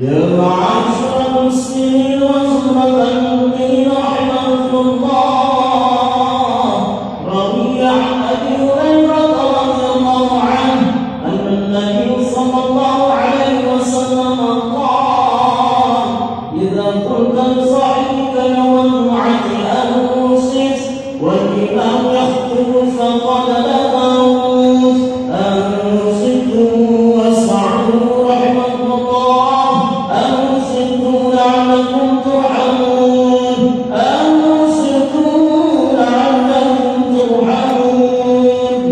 يا معاشر المسلمين وزمرة المؤمنين رحمكم الله، روي عن أبي هريرة رضي الله عنه أن النبي صلى الله عليه وسلم قال: إذا قلت لصاحبك يوم الجمعة أنصت والإمام يخطب فقد لغوت، أنصتوا واسمعوا رحمكم الله، أنصتوا لعلكم ترحمون، أنصتوا لعلكم ترحمون.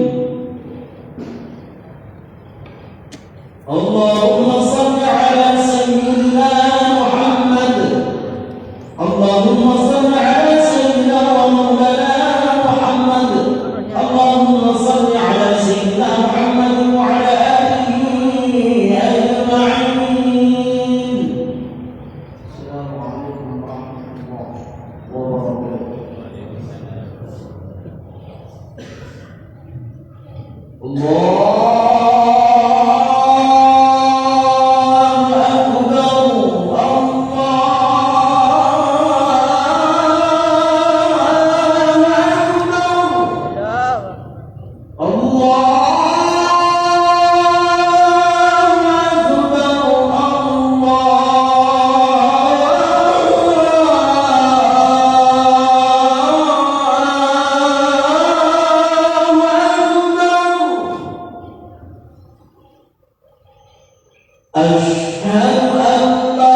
اللهم صل على سيدنا محمد، اللهم صل على سيدنا ومولانا محمد، اللهم صل على سيدنا محمد وعلى آله أجمعين. السلام عليكم ورحمة الله وبركاته. الله أشهد أن لا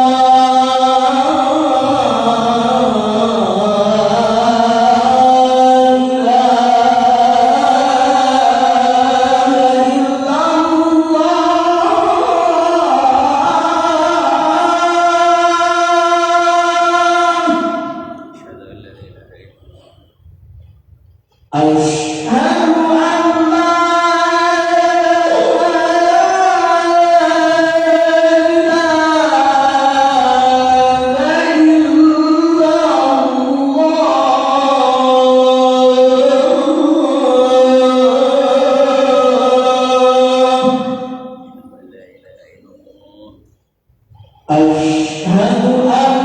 إله إلا الله. أشهد أن لا أشهد أن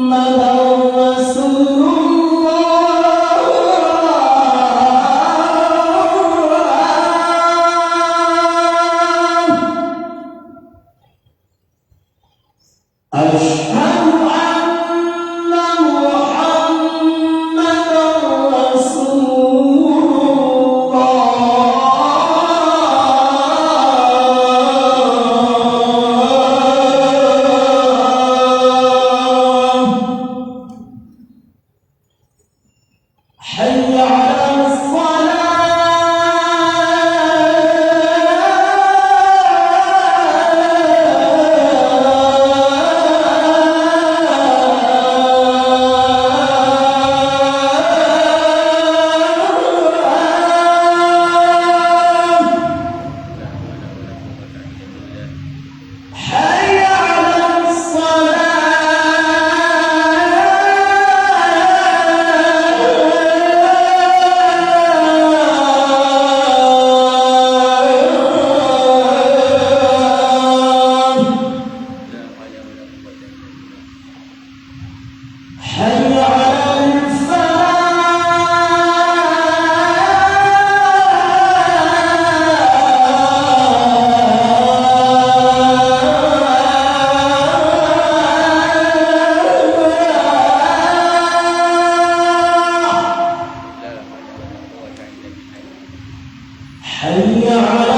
محمدًا رسول الله. أشهد أن محمدًا رسول حي على حي على حي على حي على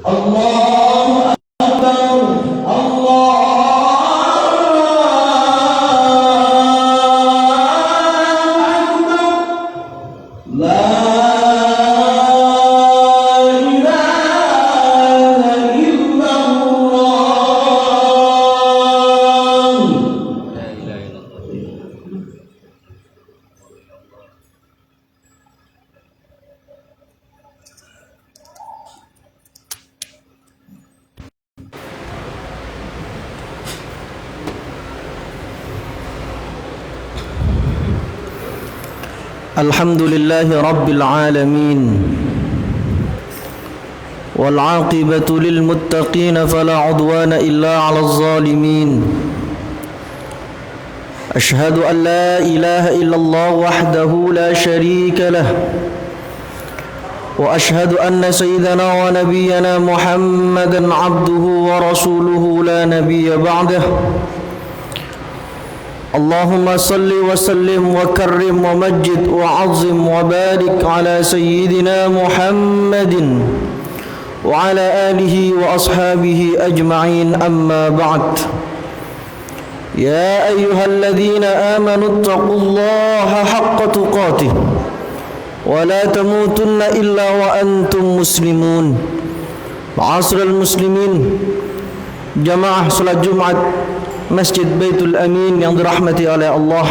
الله أكبر، الله أكبر، لا إله إلا الله. الحمد لله رب العالمين والعاقبة للمتقين فلا عدوان إلا على الظالمين أشهد أن لا إله إلا الله وحده لا شريك له وأشهد أن سيدنا ونبينا محمدا عبده ورسوله لا نبي بعده اللهم صل وسلم وكرم ومجد وعظم وبارك على سيدنا محمد وعلى آله وأصحابه أجمعين أما بعد يا أيها الذين آمنوا اتقوا الله حق تقاته ولا تموتن إلا وأنتم مسلمون. Ma'asyiral muslimin, jamaah salat Jumat Masjid Baitul Amin yang dirahmati oleh Allah,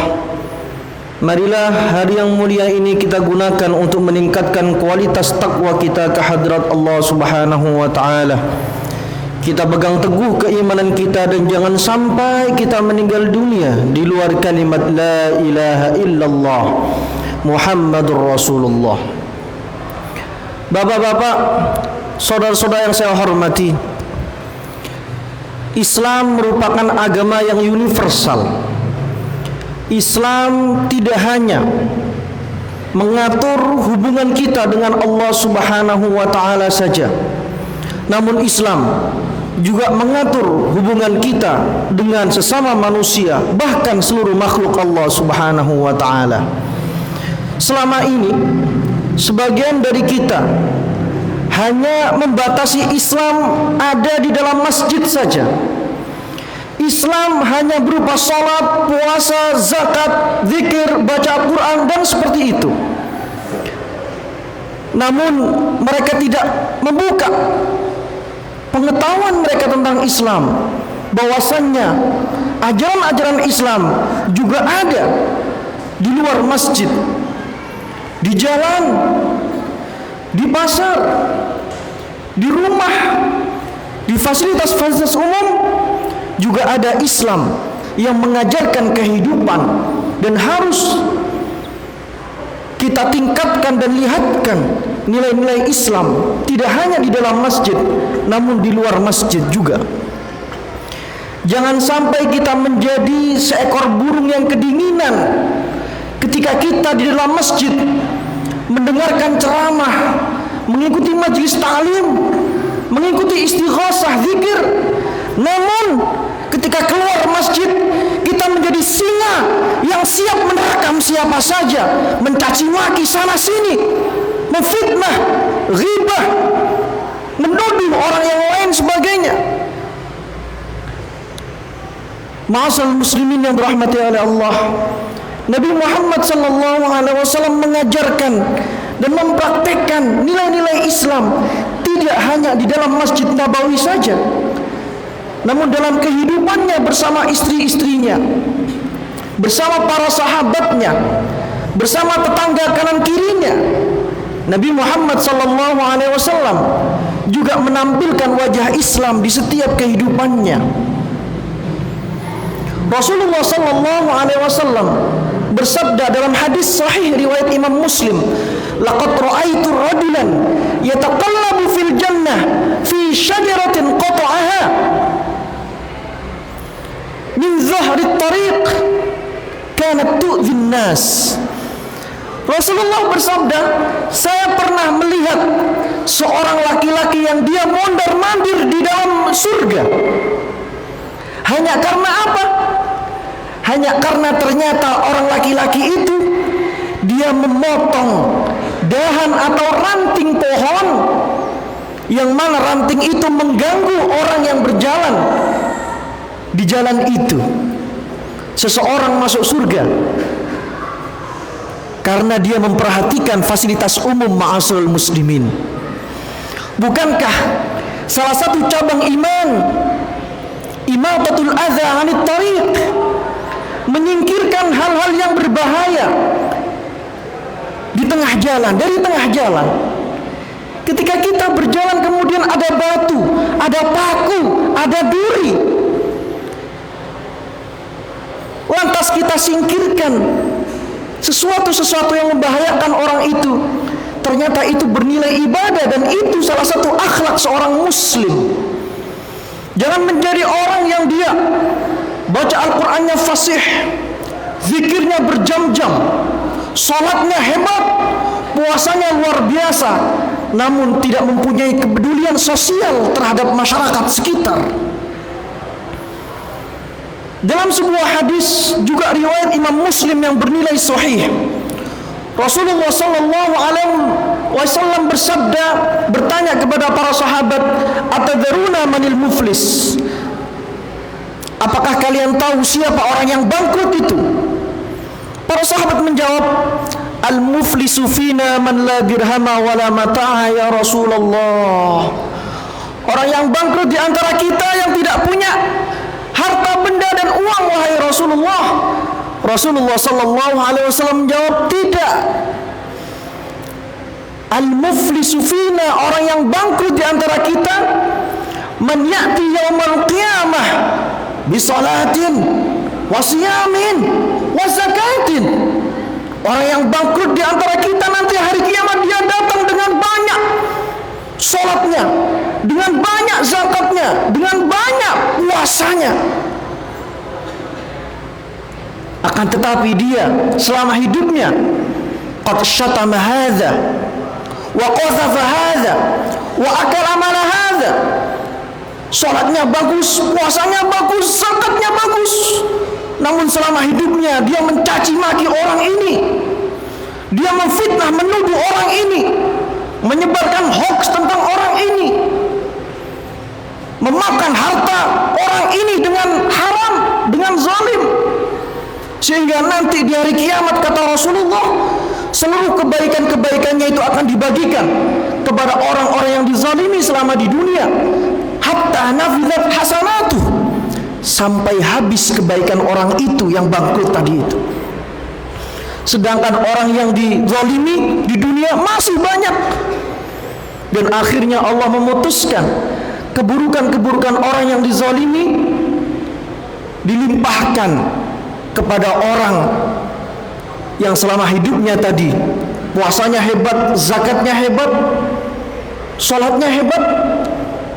marilah hari yang mulia ini kita gunakan untuk meningkatkan kualitas takwa kita ke hadrat Allah Subhanahu wa taala. Kita pegang teguh keimanan kita dan jangan sampai kita meninggal dunia di luar kalimat la ilaha illallah Muhammadur Rasulullah. Bapak-bapak, saudara-saudara yang saya hormati, Islam merupakan agama yang universal. Islam tidak hanya mengatur hubungan kita dengan Allah Subhanahu wa taala saja, namun Islam juga mengatur hubungan kita dengan sesama manusia, bahkan seluruh makhluk Allah Subhanahu wa taala. Selama ini sebagian dari kita hanya membatasi Islam ada di dalam masjid saja. Islam hanya berupa salat, puasa, zakat, zikir, baca Al-Quran dan seperti itu. Namun mereka tidak membuka pengetahuan mereka tentang Islam, bahwasannya ajaran-ajaran Islam juga ada di luar masjid, di jalan, di pasar, di rumah, di fasilitas-fasilitas umum juga ada Islam yang mengajarkan kehidupan dan harus kita tingkatkan dan lihatkan nilai-nilai Islam tidak hanya di dalam masjid namun di luar masjid juga. Jangan sampai kita menjadi seekor burung yang kedinginan ketika kita di dalam masjid mendengarkan ceramah, mengikuti majelis ta'lim, mengikuti istighosah, zikir, namun ketika keluar masjid kita menjadi singa yang siap menerkam siapa saja, mencaci maki sana sini, memfitnah, ghibah, menuduh orang yang lain sebagainya. Ma'asyiral muslimin yang dirahmati oleh Allah, Nabi Muhammad sallallahu alaihi wasallam mengajarkan dan mempraktikkan nilai-nilai Islam tidak hanya di dalam Masjid Nabawi saja, namun dalam kehidupannya bersama istri-istrinya, bersama para sahabatnya, bersama tetangga kanan kirinya. Nabi Muhammad sallallahu alaihi wasallam juga menampilkan wajah Islam di setiap kehidupannya. Rasulullah sallallahu alaihi wasallam bersabda dalam hadis sahih riwayat Imam Muslim, laqad ra'aitu rajulan yataqallabu fil jannah fi syajaratin qata'aha min zahri tariq kanat tu'dhi nas. Rasulullah bersabda, saya pernah melihat seorang laki-laki yang dia mondar-mandir di dalam surga. Hanya karena apa? Hanya karena ternyata orang laki-laki itu dia memotong dahan atau ranting pohon yang mana ranting itu mengganggu orang yang berjalan di jalan itu. Seseorang masuk surga karena dia memperhatikan fasilitas umum. Ma'asyiral muslimin, bukankah salah satu cabang iman imatatul adza 'anit tariq, menyingkirkan hal-hal yang berbahaya di tengah jalan, dari tengah jalan. Ketika kita berjalan kemudian ada batu, ada paku, ada duri, lantas kita singkirkan sesuatu yang membahayakan orang itu, ternyata itu bernilai ibadah, dan itu salah satu akhlak seorang muslim. Jangan menjadi orang yang dia baca Al-Qur'annya fasih, zikirnya berjam-jam, salatnya hebat, puasanya luar biasa, namun tidak mempunyai kepedulian sosial terhadap masyarakat sekitar. Dalam sebuah hadis juga riwayat Imam Muslim yang bernilai sahih, Rasulullah sallallahu alaihi wasallam bersabda, bertanya kepada para sahabat, "Atadharuna manil muflis?" Apakah kalian tahu siapa orang yang bangkrut itu? Para sahabat menjawab, "Al-muflisu fina man la dirhama wa la mata'a ya Rasulullah." Orang yang bangkrut di antara kita yang tidak punya harta benda dan uang, wahai Rasulullah. Rasulullah sallallahu alaihi wasallam menjawab, tidak. Al-muflisu fina, orang yang bangkrut di antara kita, man ya'ti yaumal qiyamah bi salatin wa siyamin wa zakatin. Orang yang bangkrut di antara kita nanti hari kiamat, dia datang dengan banyak salatnya, dengan banyak zakatnya, dengan banyak puasanya. Akan tetapi dia selama hidupnya qad syatama hadza wa qazafa hadza wa akala mala hadza. Salatnya bagus, puasanya bagus, zakatnya bagus, namun selama hidupnya dia mencaci maki orang ini, dia memfitnah, menuduh orang ini, menyebarkan hoax tentang orang ini, memakan harta orang ini dengan haram, dengan zalim, sehingga nanti di hari kiamat, kata Rasulullah, seluruh kebaikan-kebaikannya itu akan dibagikan kepada orang-orang yang dizalimi selama di dunia, hatta nafidat hasanatuh, sampai habis kebaikan orang itu yang bangkrut tadi itu. Sedangkan orang yang dizalimi di dunia masih banyak, dan akhirnya Allah memutuskan keburukan-keburukan orang yang dizalimi dilimpahkan kepada orang yang selama hidupnya tadi puasanya hebat, zakatnya hebat, salatnya hebat,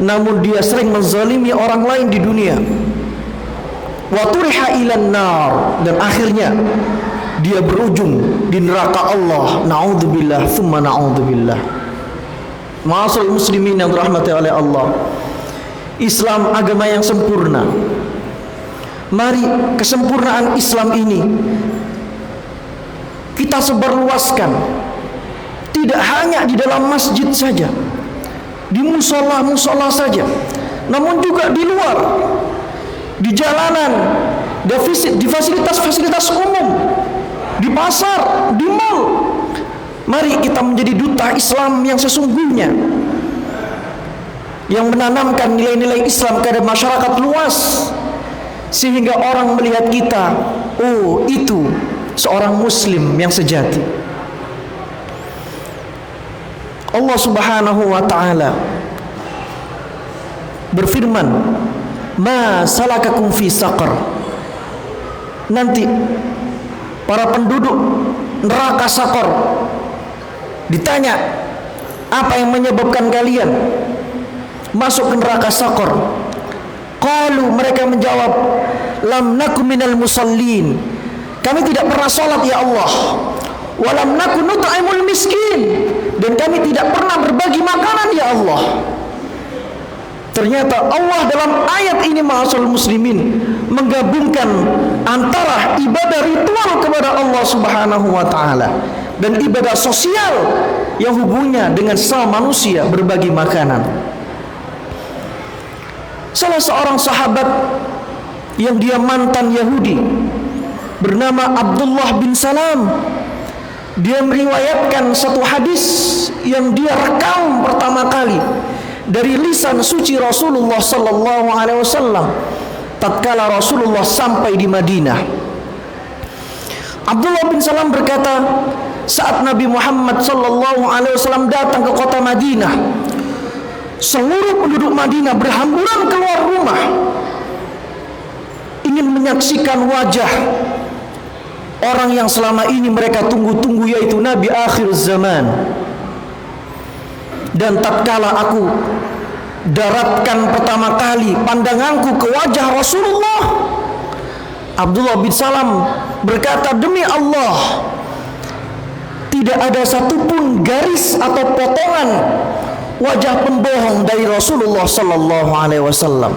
namun dia sering menzalimi orang lain di dunia. Wa turiha ilan nar, dan akhirnya dia berujung di neraka Allah. Na'udzubillah tsumma na'udzubillah. Ma'asal muslimin yang dirahmati oleh Allah, Islam agama yang sempurna. Mari kesempurnaan Islam ini kita sebarluaskan, tidak hanya di dalam masjid saja, di musola-musola saja, namun juga di luar, di jalanan, di fasilitas-fasilitas umum, di pasar, di mal. Mari kita menjadi duta Islam yang sesungguhnya, yang menanamkan nilai-nilai Islam kepada masyarakat luas, sehingga orang melihat kita, oh itu seorang muslim yang sejati. Allah Subhanahu wa taala berfirman, "Ma salakakum fi saqar." Nanti para penduduk neraka Saqar ditanya, apa yang menyebabkan kalian masuk ke neraka Saqar? Qalu, mereka menjawab, lam naku minal musallin, kami tidak pernah salat ya Allah, walam naku nut'imul miskin, dan kami tidak pernah berbagi makanan ya Allah. Ternyata Allah dalam ayat ini, ma'asal muslimin, menggabungkan antara ibadah ritual kepada Allah Subhanahu wa taala dan ibadah sosial yang hubungannya dengan sesama manusia, berbagi makanan. Salah seorang sahabat yang dia mantan Yahudi bernama Abdullah bin Salam, dia meriwayatkan satu hadis yang dia rekam pertama kali dari lisan suci Rasulullah sallallahu alaihi wasallam tatkala Rasulullah sampai di Madinah. Abdullah bin Salam berkata, saat Nabi Muhammad sallallahu alaihi wasallam datang ke kota Madinah, seluruh penduduk Madinah berhamburan keluar rumah ingin menyaksikan wajah orang yang selama ini mereka tunggu-tunggu, yaitu Nabi akhir zaman. Dan tatkala aku daratkan pertama kali pandanganku ke wajah Rasulullah, Abdullah bin Salam berkata, demi Allah, tidak ada satupun garis atau potongan wajah pembohong dari Rasulullah sallallahu alaihi wasallam.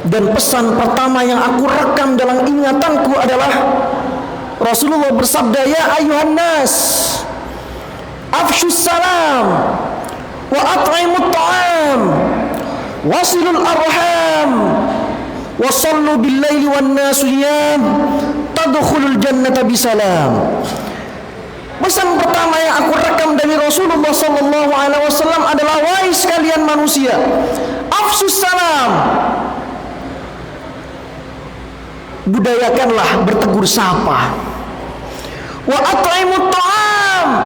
Dan pesan pertama yang aku rekam dalam ingatanku adalah Rasulullah bersabda, ya ayuhan nas, afshus salam wa at'imut ta'am wasilul arham wa sallu bil laili wan nasu niyam tadkhulul jannata bisalam. Pesan pertama yang aku rekam dari Rasulullah sallallahu alaihi wasallam adalah, wahai sekalian manusia, afshus salam, budayakanlah bertegur sapa, wa at'imut ta'am,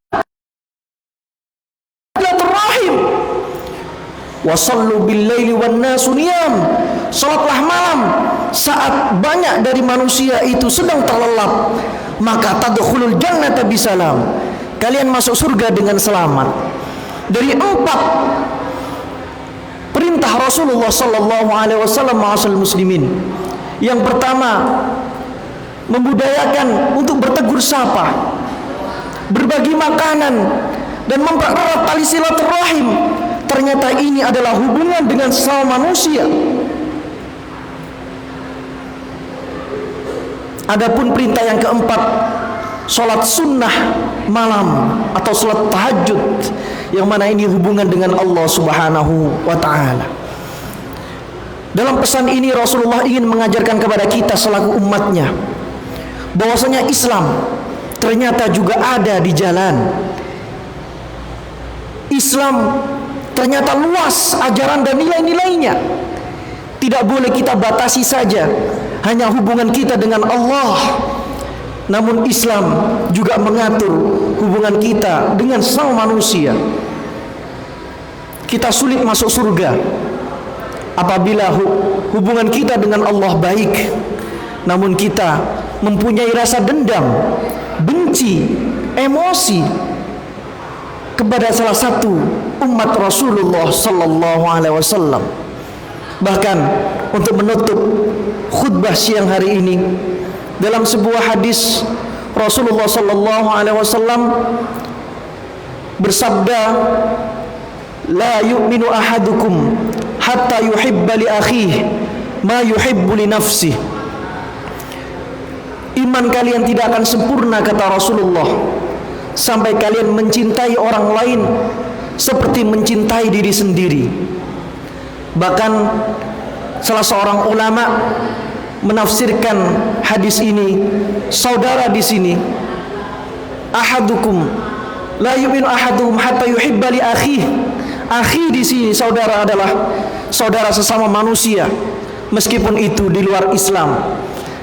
silaturahim, wa sallu bil laili wan nasu niyam, salatlah malam saat banyak dari manusia itu sedang terlelap, maka tadkhulul jannata bisalam, kalian masuk surga dengan selamat. Dari 4 perintah Rasulullah sallallahu alaihi wasallam ma'asal muslimin, yang pertama membudayakan untuk bertegur sapa, berbagi makanan, dan mempererat tali silaturahim. Ternyata ini adalah hubungan dengan sesama manusia. Adapun perintah yang keempat, sholat sunnah malam atau sholat tahajud, yang mana ini hubungan dengan Allah subhanahu wa ta'ala. Dalam pesan ini Rasulullah ingin mengajarkan kepada kita selaku umatnya bahwasanya Islam ternyata juga ada di jalan. Islam ternyata luas ajaran dan nilai-nilainya. Tidak boleh kita batasi saja hanya hubungan kita dengan Allah, namun Islam juga mengatur hubungan kita dengan sesama manusia. Kita sulit masuk surga apabila hubungan kita dengan Allah baik, namun kita mempunyai rasa dendam, benci, emosi kepada salah satu umat Rasulullah sallallahu alaihi wasallam. Bahkan untuk menutup khutbah siang hari ini, dalam sebuah hadis Rasulullah sallallahu alaihi wasallam bersabda, la yu'minu ahadukum hatta yuhibba li akhihi ma yuhibbu li nafsihi. Iman kalian tidak akan sempurna, kata Rasulullah, sampai kalian mencintai orang lain seperti mencintai diri sendiri. Bahkan salah seorang ulama menafsirkan hadis ini, saudara di sini, ahadukum la yu'minu ahadukum hatta yuhibba li akhihi. Akhi di sini saudara adalah saudara sesama manusia, meskipun itu di luar Islam.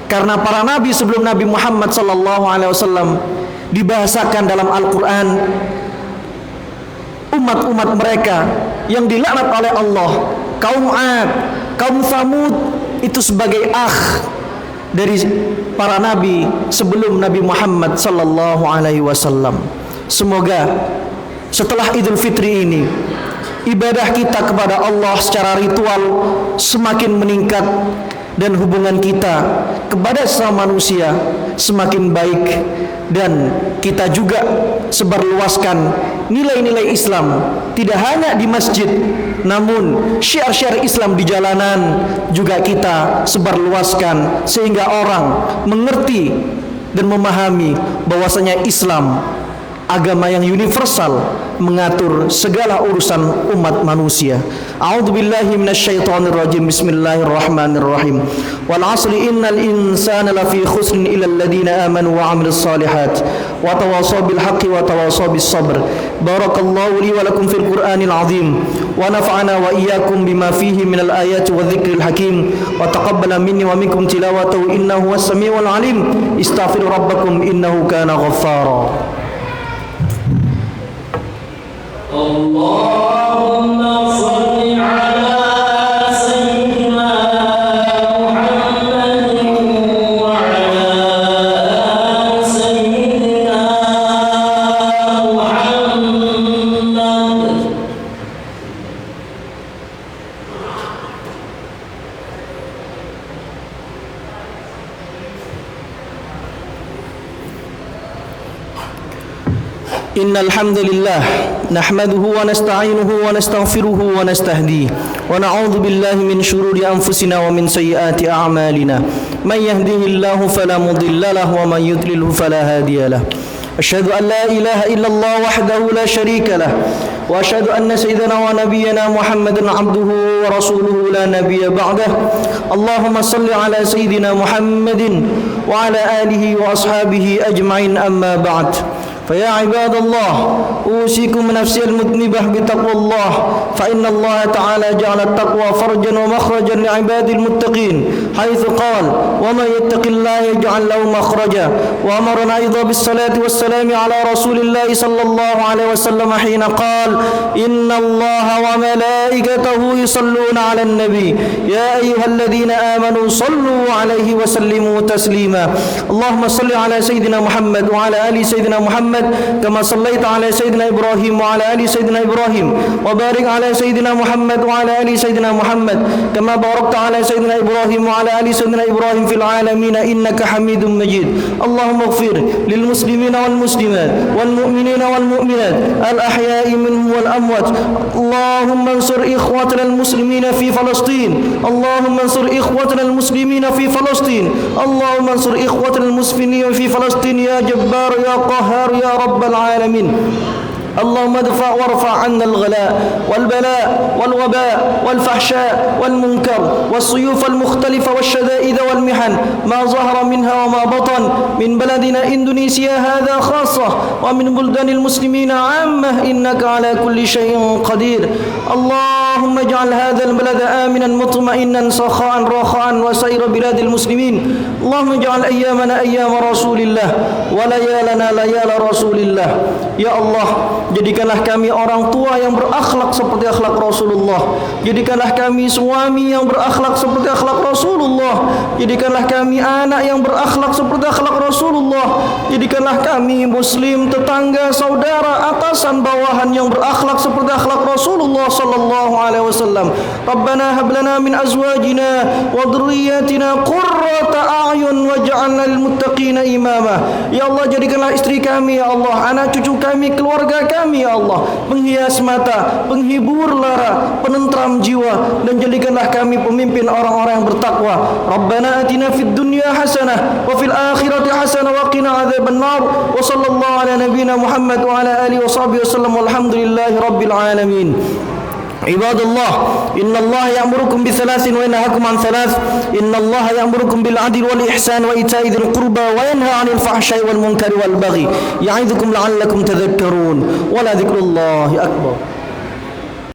Karena para nabi sebelum Nabi Muhammad sallallahu alaihi wasallam dibahasakan dalam Al-Qur'an umat-umat mereka yang dilaknat oleh Allah, kaum 'Ad, kaum Tsamud, itu sebagai akh dari para nabi sebelum Nabi Muhammad sallallahu alaihi wasallam. Semoga setelah Idul Fitri ini ibadah kita kepada Allah secara ritual semakin meningkat dan hubungan kita kepada sesama manusia semakin baik, dan kita juga sebarluaskan nilai-nilai Islam tidak hanya di masjid, namun syiar-syiar Islam di jalanan juga kita sebarluaskan sehingga orang mengerti dan memahami bahwasanya Islam agama yang universal, mengatur segala urusan umat manusia. A'udzubillahi minasyaitonir rajim. Bismillahirrahmanirrahim. Wal 'asri innal insana lafi khusrin illa alladziina amanu wa 'amilus shalihat wa tawashaw bil haqqi wa tawashaw bis sabr. Barakallahu li wa lakum fil Qur'anil 'azim wa nafa'ana wa iyyakum bima fihi minal ayati wadh-dhikril hakim wa taqabbala minni wa minkum tilawatahu innahu was-sami'ul 'alim. Istaghfiru rabbakum innahu kana ghaffara. Allahumma salli ala sayyidina Muhammadin wa ala إن الحمد لله نحمده ونستعينه ونستغفره ونستهديه ونعوذ بالله من شرور أنفسنا ومن سيئات أعمالنا من يهده الله فلا مضل له ومن يضلله فلا هادي له أشهد أن لا إله إلا الله وحده لا شريك له وأشهد أن سيدنا ونبينا محمدا عبده ورسوله لا نبي بعده اللهم صل على سيدنا محمد وعلى آله وأصحابه أجمعين أما بعد فيا عباد الله أوصيكم نفسي المذنبة بتقوى الله فإن الله تعالى جعل التقوى فرجا ومخرجا لعباد المتقين حيث قال ومن يتق الله يجعل له مخرجا وأمرنا أيضا بالصلاة والسلام على رسول الله صلى الله عليه وسلم حين قال إن الله وملائكته يصلون على النبي يا أيها الذين آمنوا صلوا عليه وسلموا تسليما اللهم صل على سيدنا محمد وعلى آل سيدنا محمد كما صليت على سيدنا إبراهيم وعلى آل سيدنا إبراهيم وبارك على سيدنا محمد وعلى آل سيدنا محمد كما باركت على سيدنا إبراهيم وعلى آل سيدنا إبراهيم في العالمين إنك حميد مجيد اللهم اغفر للمسلمين والمسلمات والمؤمنين والمؤمنات الأحياء منهم والأموات اللهم انصر إخوتنا المسلمين في فلسطين اللهم انصر إخوتنا المسلمين في فلسطين اللهم انصر إخوتنا المسلمين في فلسطين يا جبار يا قهار يا رب العالمين اللهم ادفع وارفع عنا الغلاء والبلاء والوباء والفحشاء والمنكر والسيوف المختلفة والشدائد والمحن ما ظهر منها وما بطن من بلدنا إندونيسيا هذا خاصة ومن بلدان المسلمين عامة إنك على كل شيء قدير اللهم اجعل هذا البلد آمنا مطمئنا سخاء رخاء وسائر بلاد المسلمين اللهم اجعل أيامنا أيام رسول الله وليالنا ليال رسول الله يا الله jadikanlah kami orang tua yang berakhlak seperti akhlak Rasulullah. Jadikanlah kami suami yang berakhlak seperti akhlak Rasulullah. Jadikanlah kami anak yang berakhlak seperti akhlak Rasulullah. Jadikanlah kami muslim, tetangga, saudara, atasan, bawahan yang berakhlak seperti akhlak Rasulullah sallallahu alaihi wasallam. Rabbana hab lana min azwajina wa dhurriyyatina qurrata a'yun waj'alna lil muttaqina imama. Ya Allah, jadikanlah istri kami, ya Allah, anak cucu kami, keluarga kami, ya Allah, penghias mata, penghibur lara, penentram jiwa, dan jadikanlah kami pemimpin orang-orang yang bertakwa. Rabbana atina fid dunya hasanah wa fil akhirati hasanah wa qina adzabannar. Wa sallallahu ala nabiyyina Muhammad wa ala alihi wa sahbihi wasallam walhamdulillahi rabbil alamin. عباد الله إن الله يأمركم بثلاث وينهاكم عن ثلاث إن الله يأمركم بالعدل والإحسان وإيتاء ذي القربى وينهى عن الفحشاء والمنكر والبغي يعظكم لعلكم تذكرون ولذكر الله أكبر